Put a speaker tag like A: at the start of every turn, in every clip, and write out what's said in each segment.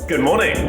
A: Good morning.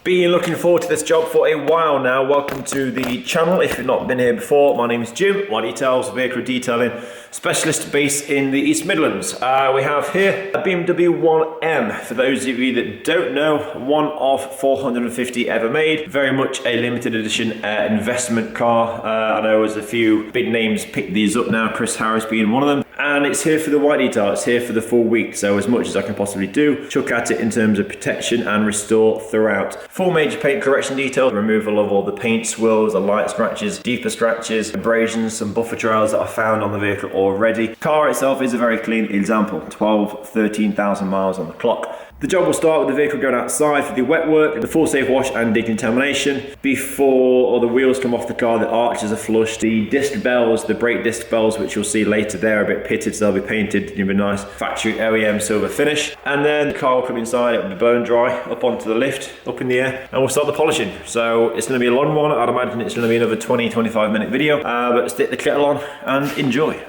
A: Been looking forward to this job for a while now. Welcome to the channel. If you've not been here before, my name is Jim, WhiteDetails, vehicle detailing specialist based in the East Midlands. We have here a BMW 1M. For those of you that don't know, one of 450 ever made. Very much a limited edition investment car. I know there's a few big names picked these up now, Chris Harris being one of them. And it's here for the white detail, it's here for the full week. So as much as I can possibly do, chuck at it in terms of protection and restore throughout. Full major paint correction detail, removal of all the paint swirls, the light scratches, deeper scratches, abrasions, some buffer trails that are found on the vehicle already. Car itself is a very clean example, 13,000 miles on the clock. The job will start with the vehicle going outside for the wet work, the full safe wash and decontamination. Before all the wheels come off the car, the arches are flushed. The disc bells, the brake disc bells, which you'll see later, they're a bit pitted, so they'll be painted in a nice factory OEM silver finish. And then the car will come inside, it will be bone dry, up onto the lift, up in the air, and we'll start the polishing. So it's going to be a long one. I'd imagine it's going to be another 20-25 minute video, but stick the kettle on and enjoy.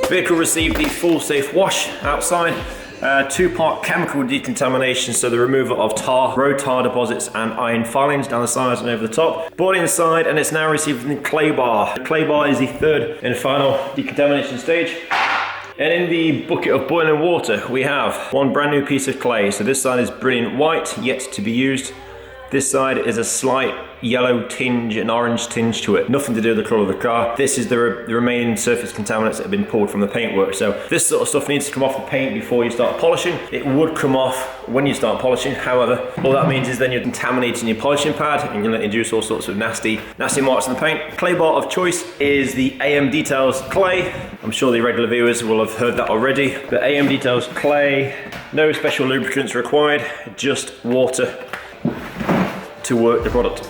A: Vehicle received the full safe wash outside, two-part chemical decontamination, so the removal of tar, road tar deposits and iron filings down the sides and over the top. Brought inside and it's now receiving the clay bar. The clay bar is the third and final decontamination stage. And in the bucket of boiling water we have one brand new piece of clay. So this side is brilliant white, yet to be used. This side is a slight yellow tinge, an orange tinge to it. Nothing to do with the colour of the car. This is the remaining surface contaminants that have been pulled from the paintwork. So this sort of stuff needs to come off the paint before you start polishing. It would come off when you start polishing. However, all that means is then you're contaminating your polishing pad and you're going to induce all sorts of nasty marks on the paint. Clay bar of choice is the WhiteDetails clay. I'm sure the regular viewers will have heard that already. The WhiteDetails clay, no special lubricants required, just water to work the product.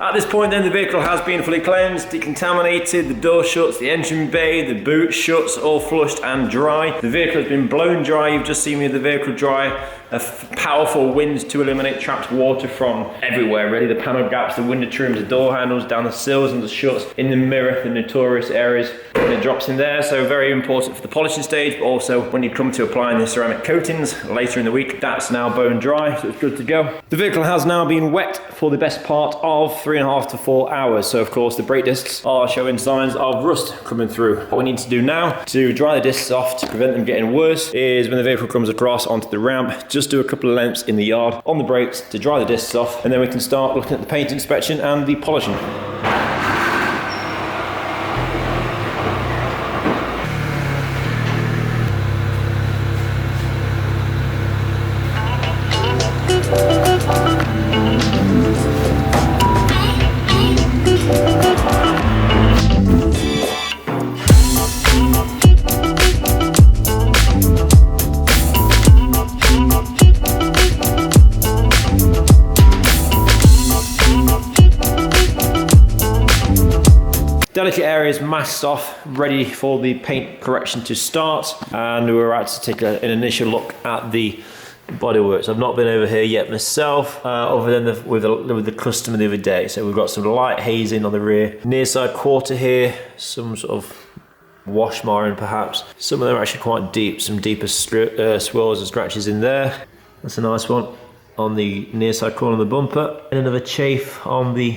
A: At this point then the vehicle has been fully cleansed, decontaminated, the door shuts, the engine bay, the boot shuts, all flushed and dry. The vehicle has been blown dry, you've just seen me the vehicle dry. A powerful wind to eliminate trapped water from everywhere really. The panel gaps, the window trims, the door handles, down the sills and the shuts, in the mirror, the notorious areas. And it drops in there, so very important for the polishing stage, but also when you come to applying the ceramic coatings later in the week, that's now bone dry, so it's good to go. The vehicle has now been wet for the best part of 3.5 to 4 hours. So of course the brake discs are showing signs of rust coming through. What we need to do now to dry the discs off to prevent them getting worse is when the vehicle comes across onto the ramp, just do a couple of lengths in the yard on the brakes to dry the discs off, and then we can start looking at the paint inspection and the polishing. delicate areas masked off, ready for the paint correction to start, and we're about to take an initial look at the bodyworks. I've not been over here yet myself, other than with the customer the other day. So we've got some light hazing on the rear, near side quarter here, some sort of wash marring perhaps. Some of them are actually quite deep, some deeper swirls and scratches in there. That's a nice one on the near side corner of the bumper, and another chafe on the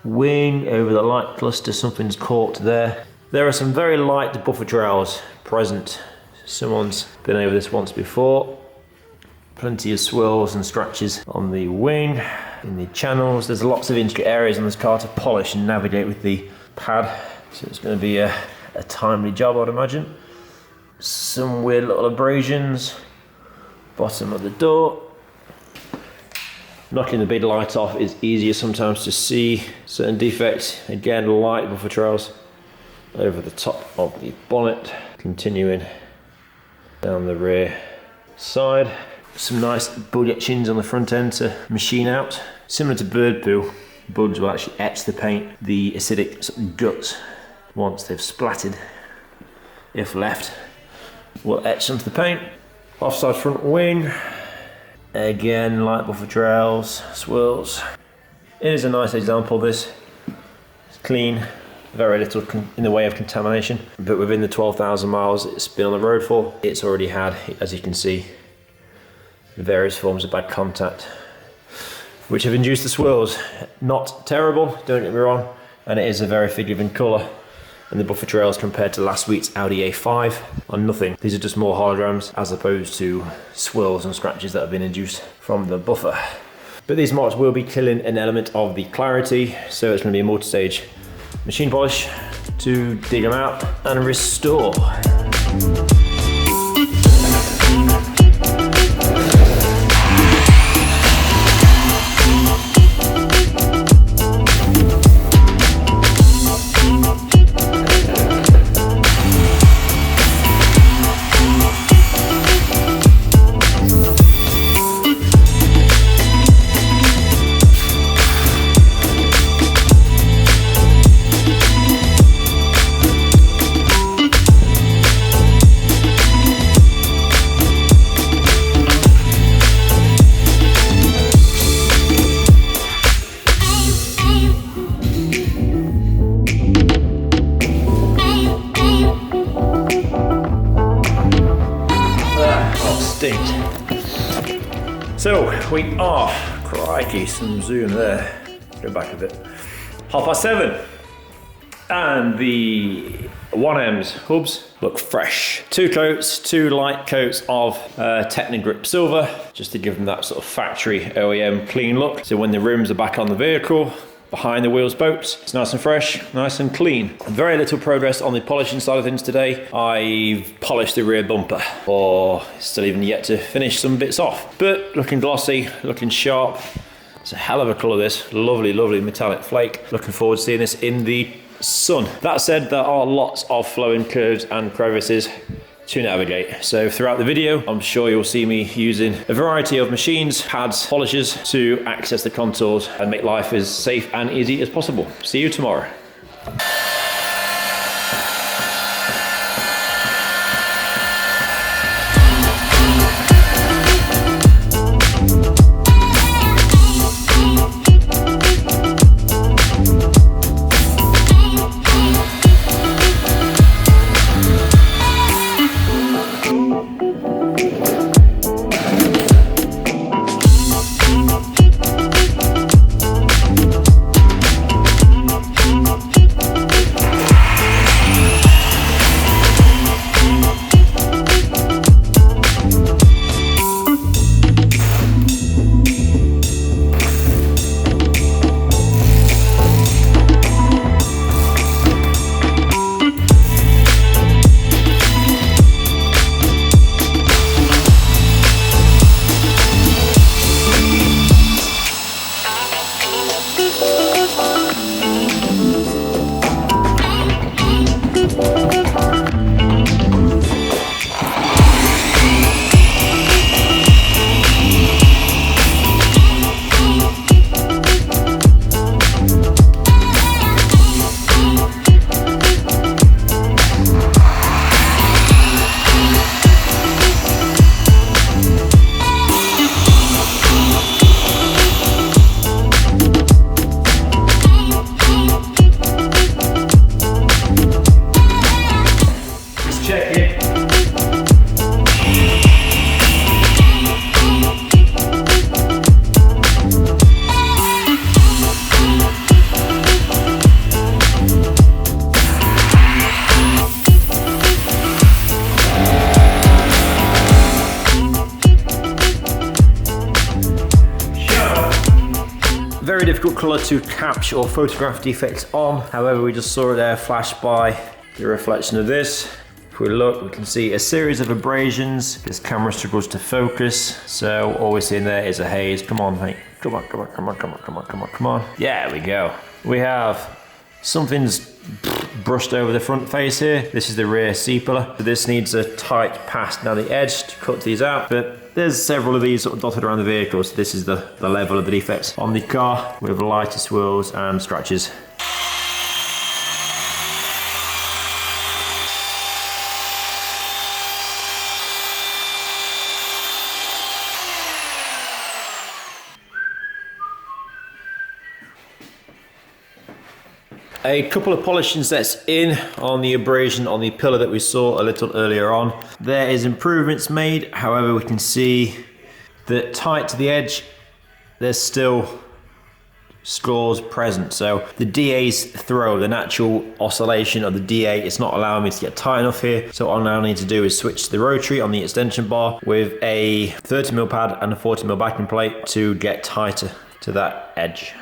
A: wing over the light cluster. Something's caught there. There are some very light buffer trails present. Someone's been over this once before. Plenty of swirls and scratches on the wing, in the channels. There's lots of intricate areas on this car to polish and navigate with the pad, so it's going to be a timely job, I'd imagine. Some weird little abrasions, bottom of the door. Knocking the big light off is easier sometimes to see certain defects. Again, light buffer trails over the top of the bonnet, continuing down the rear side. Some nice bug etchings on the front end to machine out. Similar to bird poo, bugs will actually etch the paint, the acidic sort of guts, once they've splattered, if left, will etch onto the paint. Offside front wing, again light buffer trails, swirls. It is a nice example, this. It's clean, very little in the way of contamination, but within the 12,000 miles it's been on the road for, it's already had, as you can see, various forms of bad contact, which have induced the swirls. Not terrible, don't get me wrong, and it is a very forgiving colour. And the buffer trails compared to last week's Audi A5 are nothing. These are just more holograms as opposed to swirls and scratches that have been induced from the buffer. But these marks will be killing an element of the clarity, so it's going to be a multi-stage machine polish to dig them out and restore. So we are, crikey, some zoom there, go back a bit, 7:30, and the 1Ms hubs look fresh. Two light coats of Gtechniq silver, just to give them that sort of factory OEM clean look. So when the rims are back on the vehicle, behind the wheel spokes, it's nice and fresh, nice and clean. Very little progress on the polishing side of things today. I've polished the rear bumper, or still even yet to finish some bits off. But looking glossy, looking sharp. It's a hell of a colour, this. Lovely, lovely metallic flake. Looking forward to seeing this in the sun. That said, there are lots of flowing curves and crevices to navigate. So throughout the video, I'm sure you'll see me using a variety of machines, pads, polishers to access the contours and make life as safe and easy as possible. See you tomorrow. difficult colour to capture or photograph defects on. However, we just saw it there flash by the reflection of this. If we look, we can see a series of abrasions. This camera struggles to focus, so all we're seeing there is a haze. Come on, mate. Come on, come on, come on, come on, come on, come on, come on. Yeah, we go. We have something's brushed over the front face here. This is the rear C-pillar. So this needs a tight pass down the edge to cut these out, but there's several of these sort of dotted around the vehicle. So this is the level of the defects on the car with lighter swirls and scratches. A couple of polishing sets in on the abrasion on the pillar that we saw a little earlier on. There is improvements made, however we can see that tight to the edge there's still scores present. So the DA's throw, the natural oscillation of the DA, it's not allowing me to get tight enough here. So all I need to do is switch to the rotary on the extension bar with a 30mm pad and a 40mm backing plate to get tighter to that edge.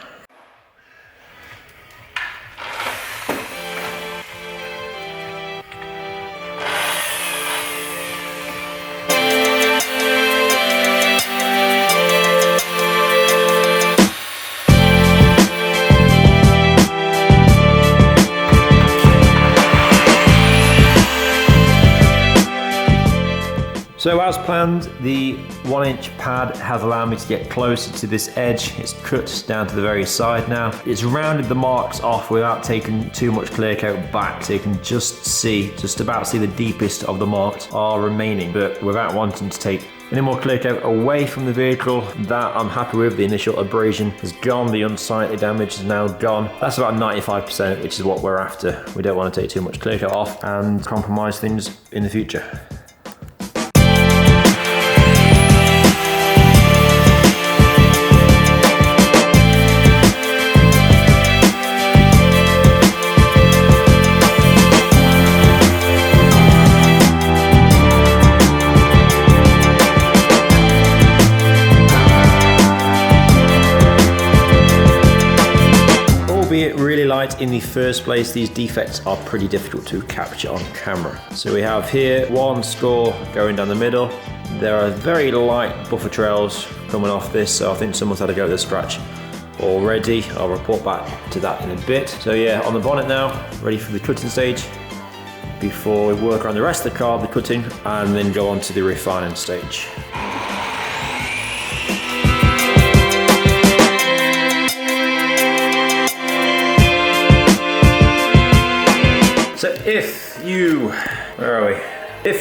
A: So as planned, the 1-inch pad has allowed me to get closer to this edge. It's cut down to the very side now. It's rounded the marks off without taking too much clear coat back, so you can just about see the deepest of the marks are remaining, but without wanting to take any more clear coat away from the vehicle. That I'm happy with. The initial abrasion has gone, the unsightly damage is now gone. That's about 95%, which is what we're after. We don't want to take too much clear coat off and compromise things in the future. Albeit really light in the first place, these defects are pretty difficult to capture on camera. So we have here one score going down the middle. There are very light buffer trails coming off this, so I think someone's had to go to the scratch already. I'll report back to that in a bit. So yeah, on the bonnet now, ready for the cutting stage before we work around the rest of the car, the cutting, and then go on to the refining stage. So if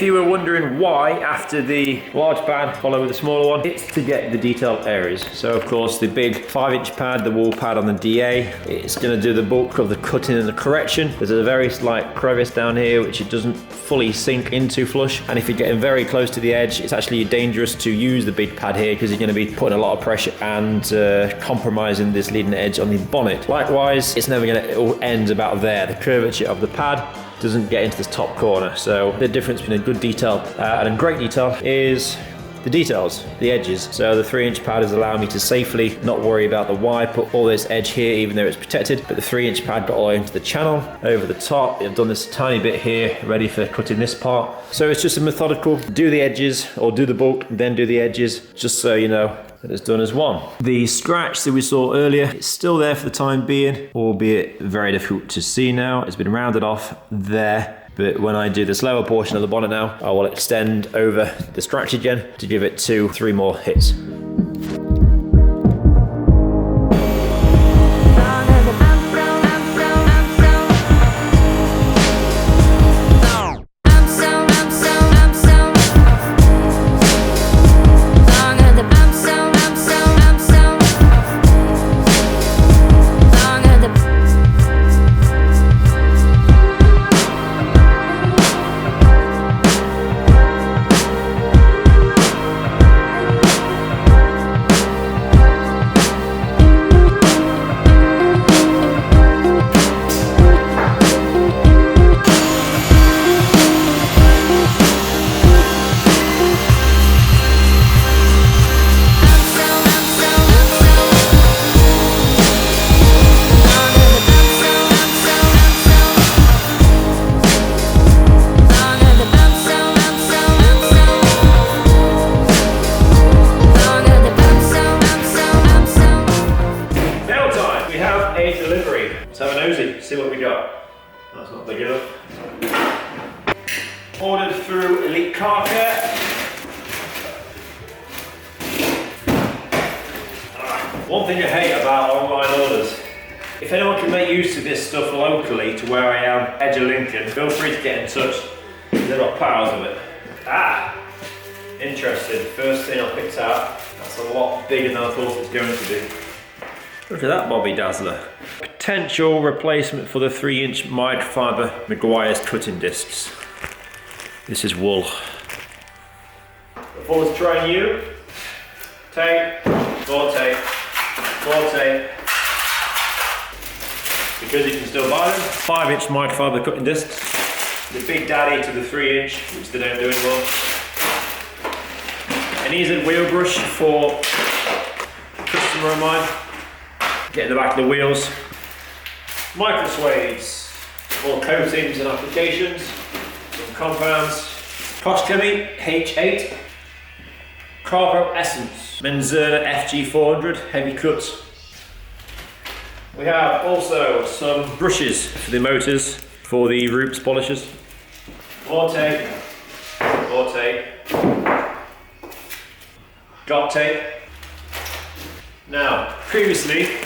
A: you were wondering why after the large pad follow with the smaller one, it's to get the detailed areas. So of course the big 5-inch pad, the wall pad on the DA, it's going to do the bulk of the cutting and the correction. There's a very slight crevice down here which it doesn't fully sink into flush, and if you're getting very close to the edge, it's actually dangerous to use the big pad here because you're going to be putting a lot of pressure and compromising this leading edge on the bonnet. Likewise, it's never going to end about there. The curvature of the pad doesn't get into this top corner. So the difference between a good detail and a great detail is the details, the edges. So the 3-inch pad is allowing me to safely not worry about the wide, put all this edge here even though it's protected, but the 3-inch pad got all the way into the channel over the top. I've done this tiny bit here ready for cutting this part. So it's just a methodical, do the edges or do the bulk, then do the edges, just so you know that it's done as one. The scratch that we saw earlier, it's still there for the time being, albeit very difficult to see now. It's been rounded off there. But when I do this lower portion of the bonnet now, I will extend over the scratch again to give it 2-3 more hits. see what we got. That's not big enough. Ordered through Elite Car Care. One thing I hate about online orders, if anyone can make use of this stuff locally to where I am, Edge of Lincoln, feel free to get in touch. They've got piles of it. Interesting. First thing I picked out. That's a lot bigger than I thought it was going to be. Look at that Bobby Dazzler. Potential replacement for the 3-inch microfiber Meguiar's cutting discs. This is wool. Before it's trying you, tape, more tape, more tape. Because you can still buy them. 5-inch microfiber cutting discs. The big daddy to the 3-inch, which they don't do anymore. An easy wheel brush for a customer of mine. Get in the back of the wheels. Micro suedes for coatings and applications. Some compounds. Gtechniq H8. Carbo Essence. Menzerna FG400 heavy cuts. We have also some brushes for the motors for the Roops polishers. More tape. More tape. Got tape. Now, previously,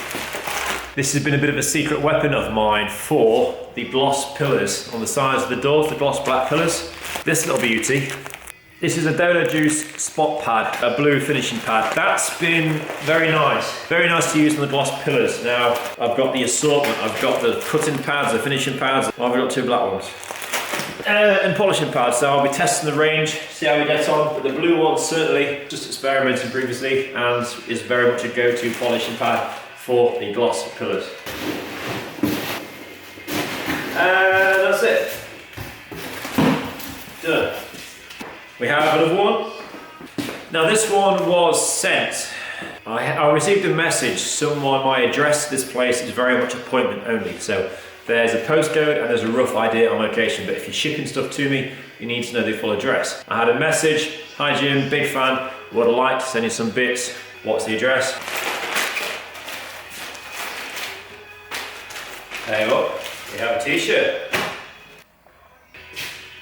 A: this has been a bit of a secret weapon of mine for the gloss pillars on the sides of the doors, the gloss black pillars. This little beauty. This is a Donor Juice spot pad, a blue finishing pad. That's been very nice to use on the gloss pillars. Now, I've got the assortment. I've got the cutting pads, the finishing pads. I've got 2 black ones. And polishing pads, so I'll be testing the range, see how we get on. But the blue one certainly just experimented previously and is very much a go-to polishing pad for the gloss pillars. And that's it. Done. We have another one. Now this one was sent. I received a message, my address to this place is very much appointment only. So there's a postcode and there's a rough idea on location, but if you're shipping stuff to me, you need to know the full address. I had a message, hi Jim, big fan, would like to send you some bits. What's the address? Hey up, we have a t-shirt.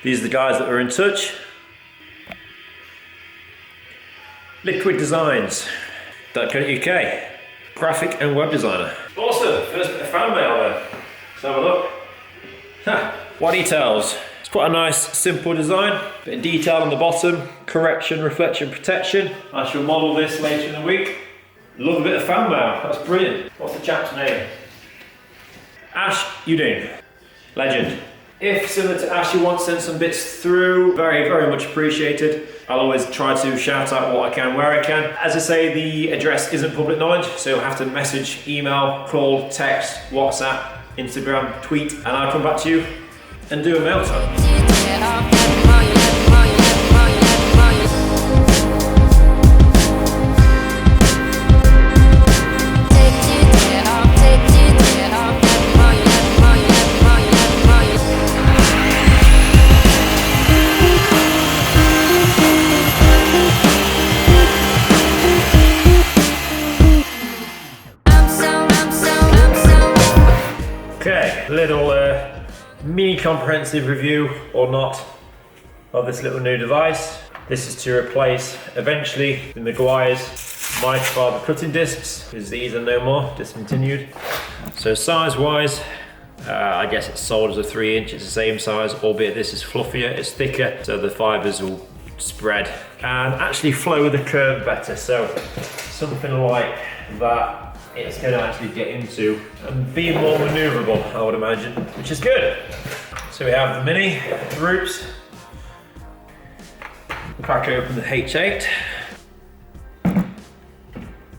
A: These are the guys that were in touch. Liquid Designs.co.uk, graphic and web designer. Awesome, first bit of fan mail there. Let's have a look. WhiteDetails. It's quite a nice, simple design. Bit of detail on the bottom, correction, reflection, protection. I shall model this later in the week. Love a bit of fan mail, that's brilliant. What's the chap's name? Ash Uding, legend. If similar to Ash, you want to send some bits through, very, very much appreciated. I'll always try to shout out what I can, where I can. As I say, the address isn't public knowledge, so you'll have to message, email, call, text, WhatsApp, Instagram, tweet, and I'll come back to you and do a mail time. Okay, little mini comprehensive review or not of this little new device. This is to replace eventually the Meguiar's microfiber cutting discs, because these are no more, discontinued. So size wise, I guess it's sold as a 3-inch, it's the same size, albeit this is fluffier, it's thicker, so the fibers will spread and actually flow with the curve better. So something like that it's going to actually get into and be more maneuverable, I would imagine, which is good. So we have the mini, the Roops. Crack open the H8.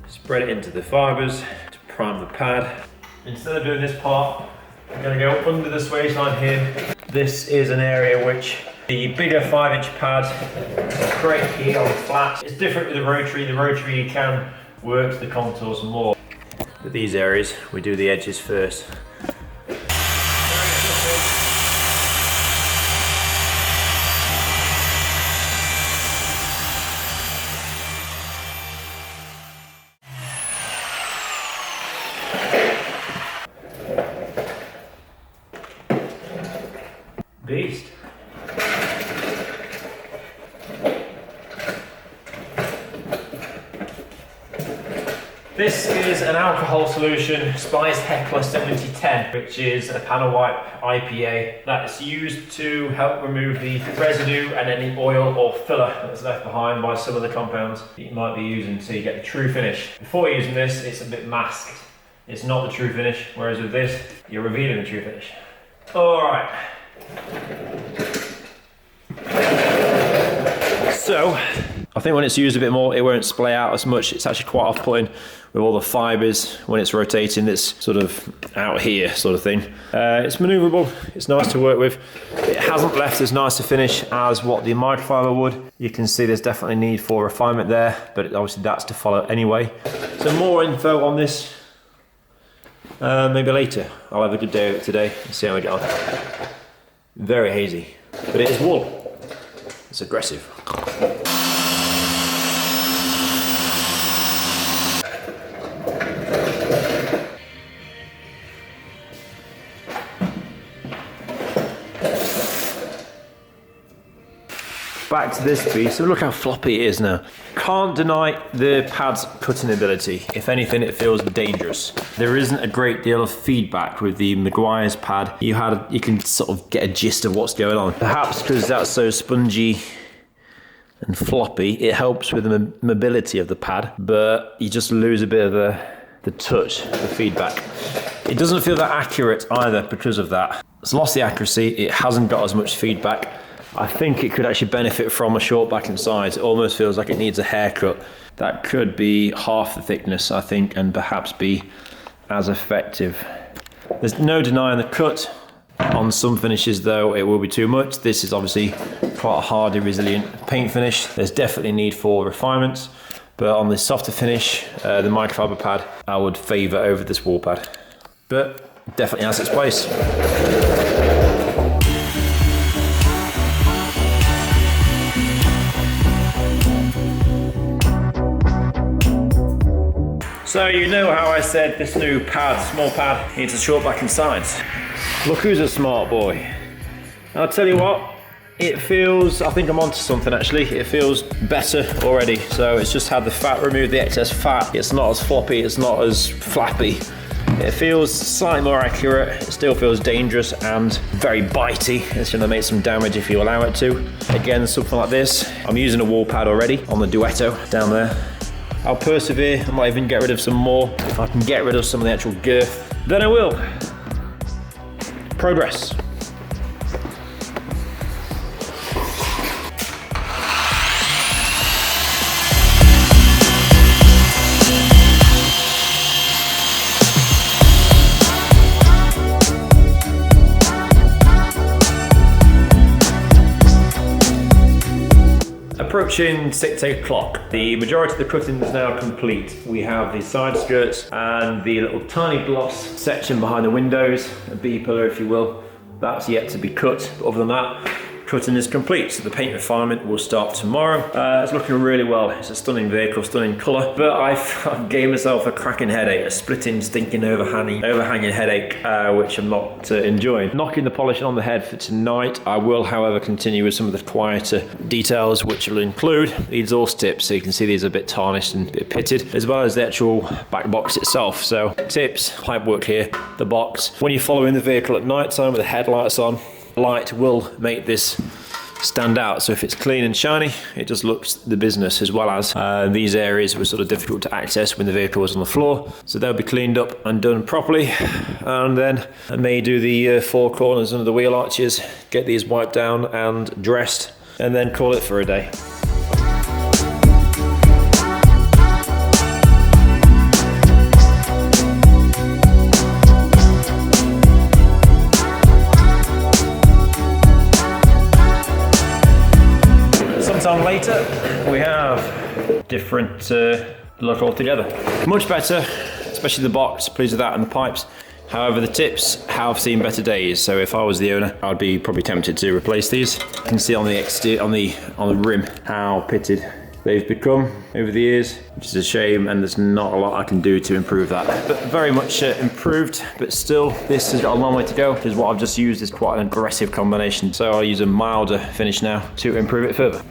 A: Spread it into the fibers to prime the pad. Instead of doing this part, I'm going to go under the swage line here. This is an area which the bigger 5-inch pad is great here on flat. It's different with the rotary. The rotary you can work the contours more. But these areas, we do the edges first. This is an alcohol solution, Spice Heckler 7010, which is a panel wipe IPA that's used to help remove the residue and any oil or filler that's left behind by some of the compounds that you might be using, so you get the true finish. Before using this, it's a bit masked. It's not the true finish, whereas with this, you're revealing the true finish. All right. So, I think when it's used a bit more, it won't splay out as much. It's actually quite off-putting with all the fibres when it's rotating. This sort of out here sort of thing. It's manoeuvrable. It's nice to work with. It hasn't left as nice a finish as what the microfiber would. You can see there's definitely need for refinement there, but obviously that's to follow anyway. So more info on this maybe later. I'll have a good day of it today and see how we get on. Very hazy, but it is wool. It's aggressive. Back to this piece, so look how floppy it is now. Can't deny the pad's cutting ability. If anything, it feels dangerous. There isn't a great deal of feedback with the Maguire's pad. You can sort of get a gist of what's going on. Perhaps because that's so spongy and floppy, it helps with the mobility of the pad, but you just lose a bit of the touch, the feedback. It doesn't feel that accurate either because of that. It's lost the accuracy, it hasn't got as much feedback. I think it could actually benefit from a short back and sides. It almost feels like it needs a haircut. That could be half the thickness, I think, and perhaps be as effective. There's no denying the cut. On some finishes though, it will be too much. This is obviously quite a hardy, resilient paint finish. There's definitely need for refinements, but on the softer finish, the microfiber pad, I would favour over this wool pad. But definitely has its place. So you know how I said this new pad, small pad, needs a short back and sides. Look who's a smart boy. I'll tell you what, it feels, I think I'm onto something actually. It feels better already. So it's just had the fat, removed the excess fat. It's not as floppy, it's not as flappy. It feels slightly more accurate. It still feels dangerous and very bitey. It's gonna make some damage if you allow it to. Again, something like this. I'm using a wool pad already on the Duetto down there. I'll persevere, I might even get rid of some more. If I can get rid of some of the actual girth, then I will. Progress. Approaching 6 o'clock. The majority of the cutting is now complete. We have the side skirts and the little tiny gloss section behind the windows, a B pillar if you will. That's yet to be cut, but other than that, cutting is complete. So the paint refinement will start tomorrow. It's looking really well. It's a stunning vehicle, stunning colour, but I've gave myself a cracking headache, a splitting, stinking, overhanging headache, which I'm not enjoying. Knocking the polish on the head for tonight. I will, however, continue with some of the quieter details, which will include the exhaust tips. So you can see these are a bit tarnished and a bit pitted, as well as the actual back box itself. So tips, pipe work here, the box. When you're following the vehicle at night time with the headlights on, light will make this stand out. So if it's clean and shiny, it just looks the business, as well as these areas were sort of difficult to access when the vehicle was on the floor. So they'll be cleaned up and done properly. And then I may do the four corners under the wheel arches, get these wiped down and dressed, and then call it for a day. Sometime later, we have different look altogether. Much better, especially the box, pleased with that, and the pipes. However, the tips have seen better days, so if I was the owner, I'd be probably tempted to replace these. You can see on the exterior, on the rim, how pitted they've become over the years, which is a shame, and there's not a lot I can do to improve that. But very much improved, but still, this has got a long way to go, because what I've just used is quite an aggressive combination. So I'll use a milder finish now to improve it further.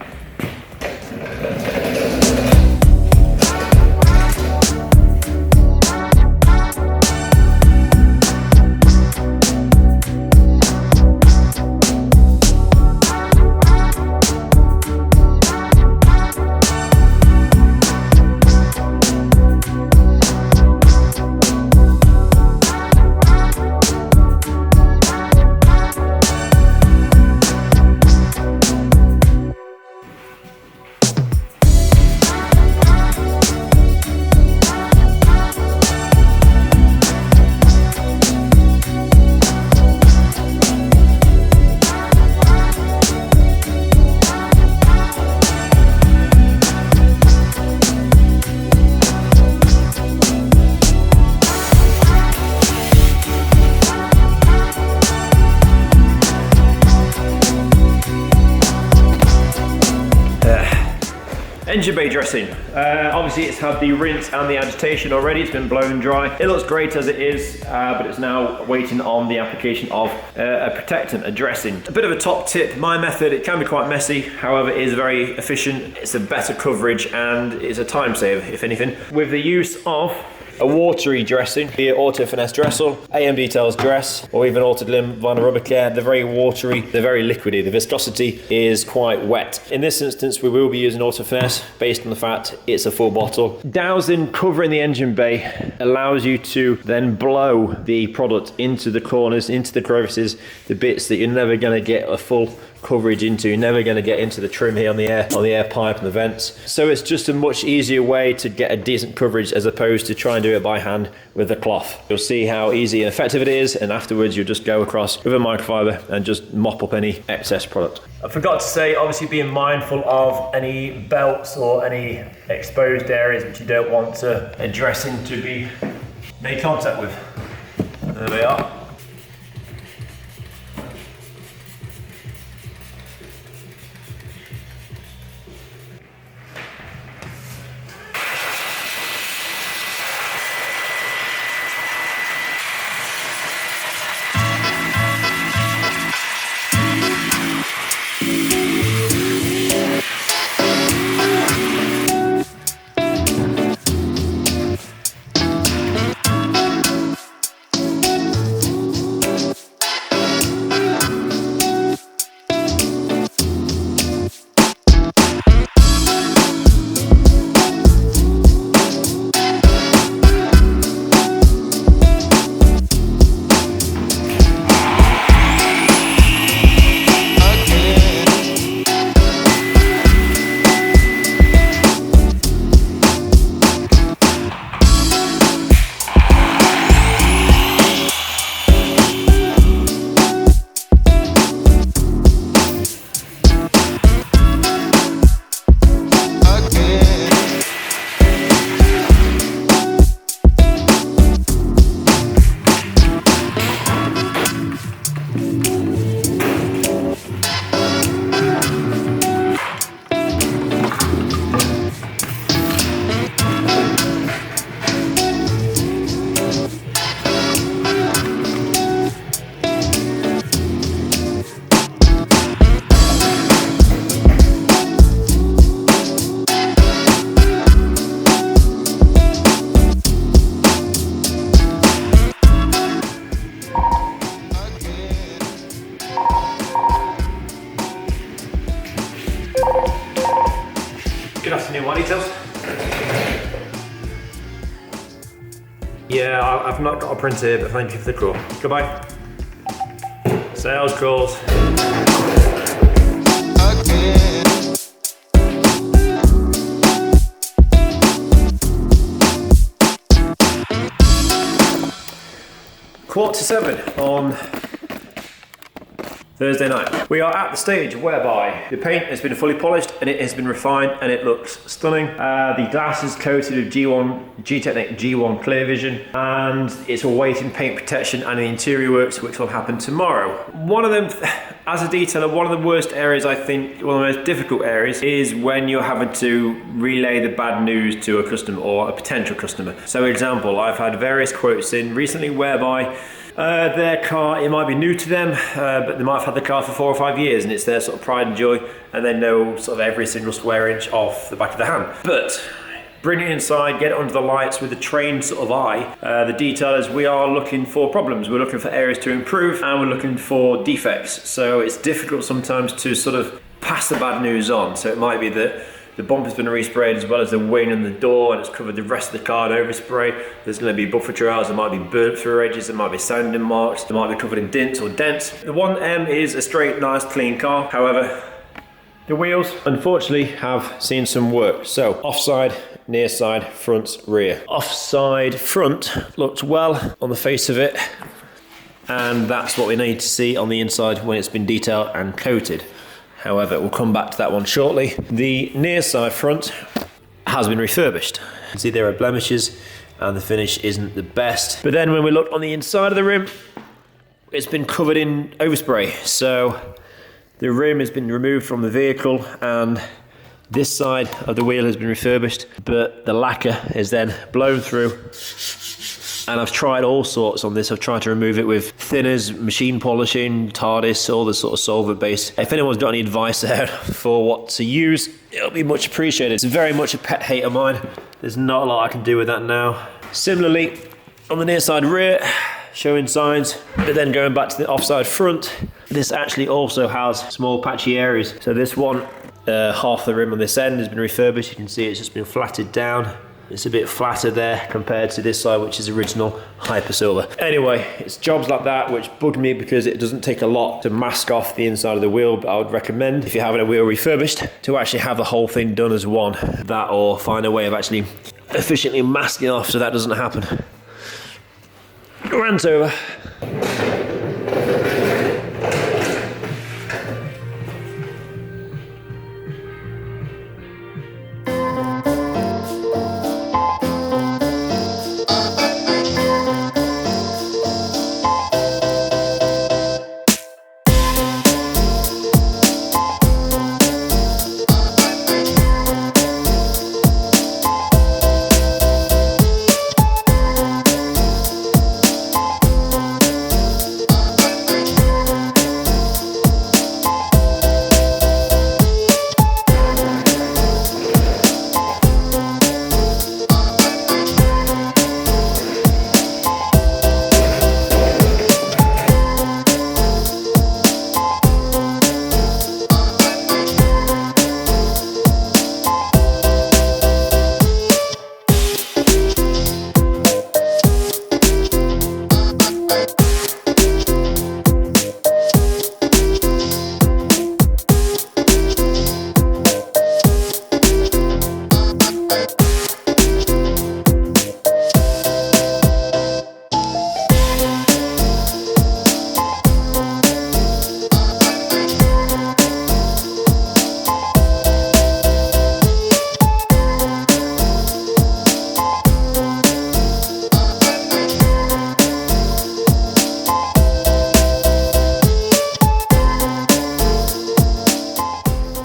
A: Engine bay dressing. Obviously it's had the rinse and the agitation already. It's been blown dry. It looks great as it is, but it's now waiting on the application of a protectant, a dressing. A bit of a top tip, my method, it can be quite messy, however it is very efficient. It's a better coverage and it's a time saver, if anything. With the use of a watery dressing, be it Auto Finesse Dressel, WhiteDetails dress, or even Altered Limb Vinyl Rubber Care. They're very watery, they're very liquidy. The viscosity is quite wet. In this instance, we will be using Auto Finesse based on the fact it's a full bottle. Dousing, covering the engine bay allows you to then blow the product into the corners, into the crevices, the bits that you're never going to get a full coverage into. You're never going to get into the trim here on the air pipe and the vents. So it's just a much easier way to get a decent coverage as opposed to try and do it by hand with a cloth. You'll see how easy and effective it is, and afterwards you'll just go across with a microfiber and just mop up any excess product. I forgot to say, obviously being mindful of any belts or any exposed areas which you don't want a dressing to be made contact with. There they are. Good afternoon, WhiteDetails. Yeah, I've not got a printer here, but thank you for the call. Goodbye. Sales calls. Quarter to 7 on Thursday night. We are at the stage whereby the paint has been fully polished and it has been refined and it looks stunning. The glass is coated with Gtechniq G1 Clear Vision, and it's awaiting paint protection and the interior works, which will happen tomorrow. One of them, as a detailer, one of the worst areas, I think, one of the most difficult areas is when you're having to relay the bad news to a customer or a potential customer. So, for example, I've had various quotes in recently whereby their car, it might be new to them, but they might have had the car for 4 or 5 years and it's their sort of pride and joy, and they know sort of every single square inch off the back of the hand. But bring it inside, get it under the lights with a trained sort of eye. The detailers, we are looking for problems, we're looking for areas to improve, and we're looking for defects. So it's difficult sometimes to sort of pass the bad news on. So it might be that the bumper's been resprayed as well as the wing and the door, and it's covered the rest of the car in overspray. There's going to be buffer trials, there might be burnt through edges, there might be sanding marks, there might be covered in dints or dents. The 1M is a straight, nice, clean car. However, the wheels, unfortunately, have seen some work. So, offside, near side, front, rear. Offside front looks well on the face of it, and that's what we need to see on the inside when it's been detailed and coated. However, we'll come back to that one shortly. The near side front has been refurbished. You can see there are blemishes and the finish isn't the best. But then when we look on the inside of the rim, it's been covered in overspray. So the rim has been removed from the vehicle and This side of the wheel has been refurbished, but the lacquer is then blown through. And I've tried all sorts on this. I've tried to remove it with thinners, machine polishing, TARDIS, all this sort of solvent based. If anyone's got any advice there for what to use, it'll be much appreciated. It's very much a pet hate of mine. There's not a lot I can do with that now. Similarly, on the near side rear, showing signs, but then going back to the offside front, this actually also has small patchy areas. So this one, half the rim on this end has been refurbished. You can see it's just been flatted down. It's a bit flatter there compared to this side, which is original Hyper Silver. Anyway, it's jobs like that which bug me because it doesn't take a lot to mask off the inside of the wheel, but I would recommend, if you're having a wheel refurbished, to actually have the whole thing done as one. That, or find a way of actually efficiently masking off so that doesn't happen. Rant over.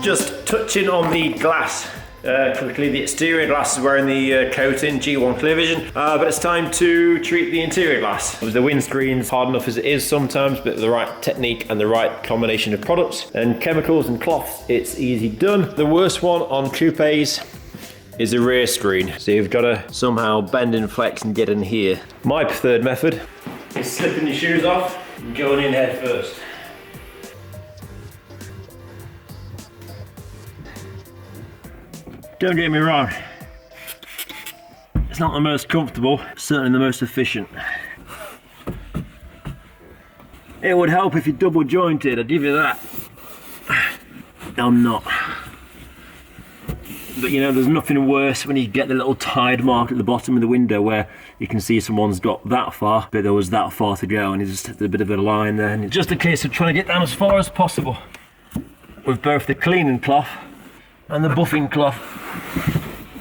A: Just touching on the glass quickly. The exterior glass is wearing the coating G1 Clear Vision, but it's time to treat the interior glass. The windscreen's hard enough as it is sometimes, but with the right technique and the right combination of products and chemicals and cloths, it's easy done. The worst one on coupes is the rear screen. So you've got to somehow bend and flex and get in here. My preferred method is slipping your shoes off and going in head first. Don't get me wrong, it's not the most comfortable, certainly the most efficient. It would help if you're double jointed, I'll give you that. I'm not. But you know, there's nothing worse when you get the little tide mark at the bottom of the window where you can see someone's got that far, but there was that far to go, and it's just a bit of a line there. And it's just a case of trying to get down as far as possible with both the cleaning cloth and the buffing cloth.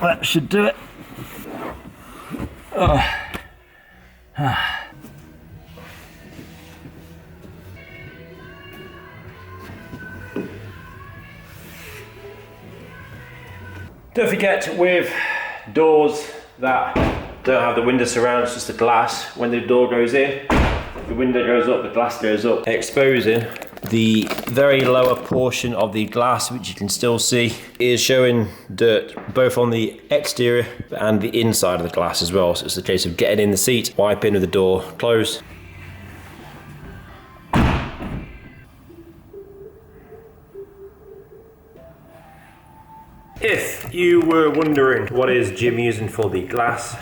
A: That should do it. Don't forget, with doors that don't have the window surrounds, just the glass, when the door goes in, the window goes up, the glass goes up, exposing the very lower portion of the glass, which you can still see is showing dirt both on the exterior and the inside of the glass as well. So it's a case of getting in the seat, wiping with the door closed. If you were wondering what is Jim using for the glass,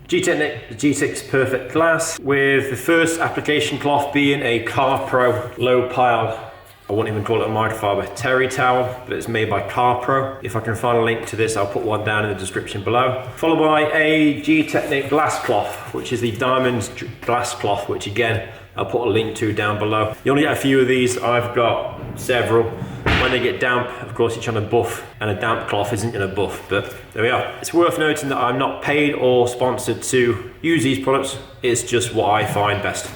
A: Gtechniq G6 Perfect Glass, with the first application cloth being a Car Pro low pile, I won't even call it a microfiber, terry towel, but it's made by Car Pro. If I can find a link to this, I'll put one down in the description below. Followed by a Gtechniq glass cloth, which is the diamond glass cloth, which again, I'll put a link to down below. You only get a few of these, I've got several. When they get damp, of course you're trying to buff, and a damp cloth isn't going to buff, but there we are. It's worth noting that I'm not paid or sponsored to use these products, it's just what I find best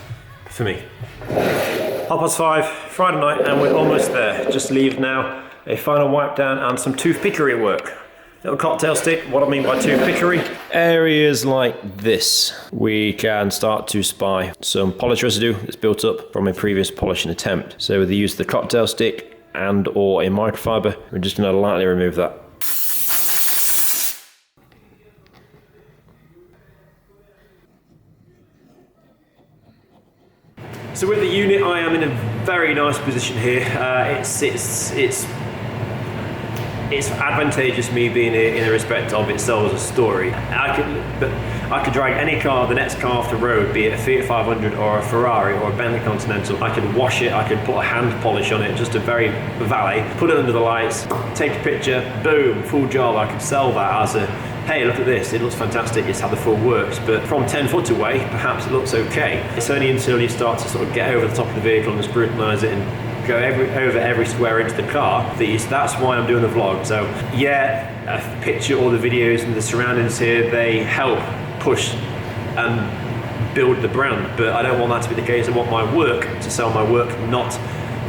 A: for me. 5:30, Friday night, and we're almost there. Just leave now. a final wipe down and some toothpickery work. Little cocktail stick. What I mean by toothpickery, areas like this, we can start to spy some polish residue that's built up from a previous polishing attempt. So with the use of the cocktail stick and or a microfiber, we're just going to lightly remove that. So with the unit, I am in a very nice position here. It's advantageous me being here in the respect of it sells a story. I could drag any car, the next car off the road, be it a Fiat 500 or a Ferrari or a Bentley Continental. I could wash it, I could put a hand polish on it, just a very valet, put it under the lights, take a picture, boom, full job. I could sell that as a, hey, look at this, it looks fantastic, it's how the full works. But from 10 foot away, perhaps it looks okay. It's only until you start to sort of get over the top of the vehicle and scrutinise it and go over every square inch of the car, that's why I'm doing the vlog. So yeah, a picture or the videos and the surroundings here, they help push and build the brand, but I don't want that to be the case. I want my work to sell my work, not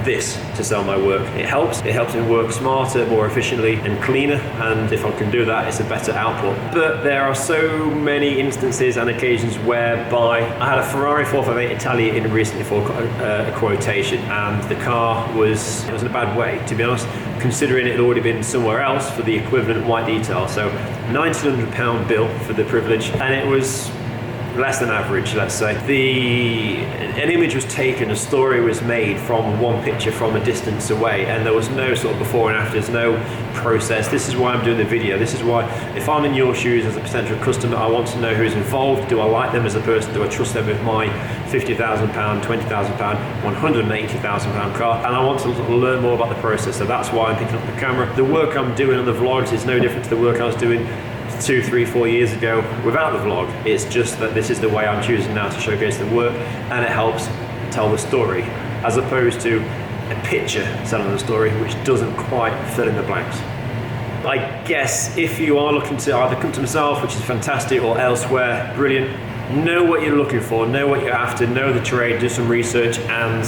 A: this to sell my work. It helps me work smarter, more efficiently and cleaner, and if I can do that, it's a better output. But there are so many instances and occasions whereby I had a Ferrari 458 Italia in recently for a quotation, and the car was in a bad way, to be honest, considering it had already been somewhere else for the equivalent WhiteDetails. So £1,900 bill for the privilege, and it was less than average, let's say. An image was taken, a story was made from one picture from a distance away, and there was no sort of before and after, there's no process. This is why I'm doing the video. This is why, if I'm in your shoes as a potential customer, I want to know who's involved. Do I like them as a person? Do I trust them with my £50,000, £20,000, £180,000 car? And I want to learn more about the process, so that's why I'm picking up the camera. The work I'm doing on the vlogs is no different to the work I was doing 2, 3, 4 years ago without the vlog. It's just that this is the way I'm choosing now to showcase the work, and it helps tell the story, as opposed to a picture telling the story which doesn't quite fill in the blanks. I guess if you are looking to either come to myself, which is fantastic, or elsewhere, brilliant. Know what you're looking for, know what you're after, know the trade, do some research, and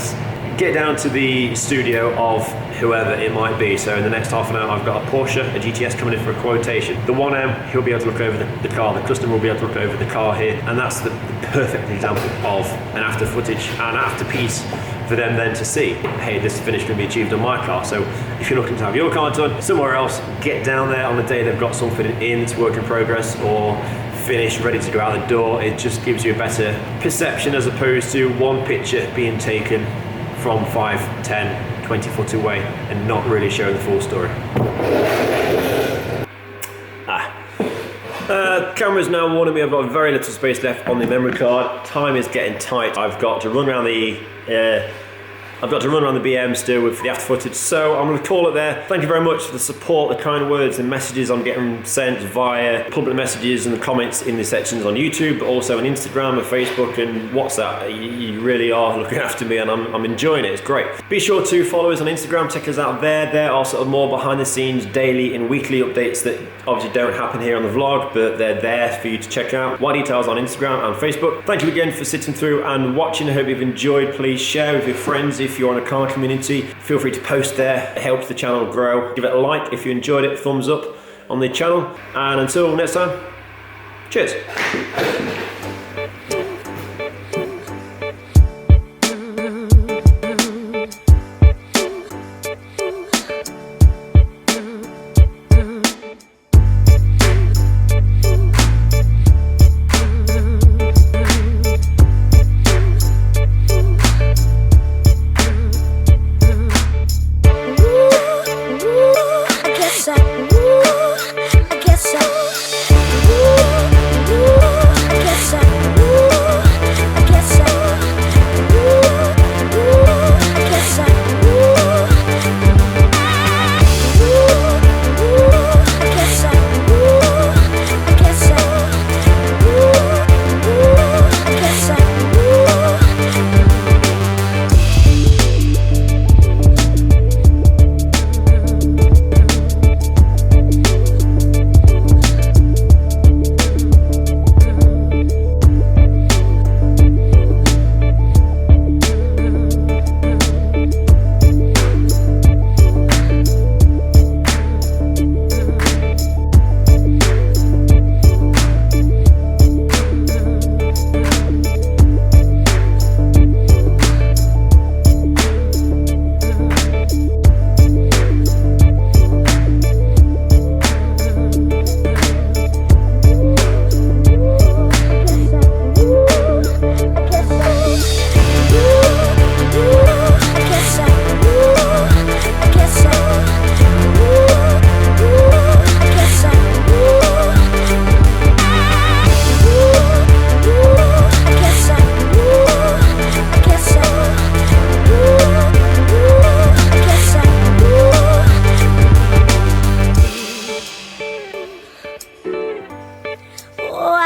A: get down to the studio of whoever it might be. So in the next half an hour, I've got a Porsche, a GTS coming in for a quotation. The 1M, he'll be able to look over the car, the customer will be able to look over the car here, and that's the perfect example of an after footage, an after piece for them then to see, hey, this finish can be achieved on my car. So if you're looking to have your car done somewhere else, get down there on the day they've got something in, it's work in progress or finished, ready to go out the door. It just gives you a better perception, as opposed to one picture being taken from 5, 10, 20 foot away and not really showing the full story. Camera's now warning me I've got very little space left on the memory card. Time is getting tight. I've got to run around the BM still with the after footage, so I'm going to call it there. Thank you very much for the support, the kind words and messages I'm getting sent via public messages and the comments in the sections on YouTube, but also on Instagram and Facebook and WhatsApp. You really are looking after me, and I'm enjoying it. It's great. Be sure to follow us on Instagram, check us out there. There are sort of more behind the scenes daily and weekly updates that obviously don't happen here on the vlog, but they're there for you to check out. WhiteDetails on Instagram and Facebook. Thank you again for sitting through and watching. I hope you've enjoyed. Please share with your friends. If you're in a car community, feel free to post there. It helps the channel grow. Give it a like if you enjoyed it, thumbs up on the channel, and until next time, cheers.
B: I guess so.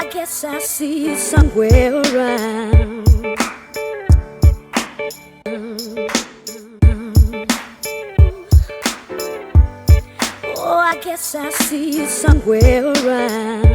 B: I guess I see you somewhere around. Oh, I guess I see you somewhere around.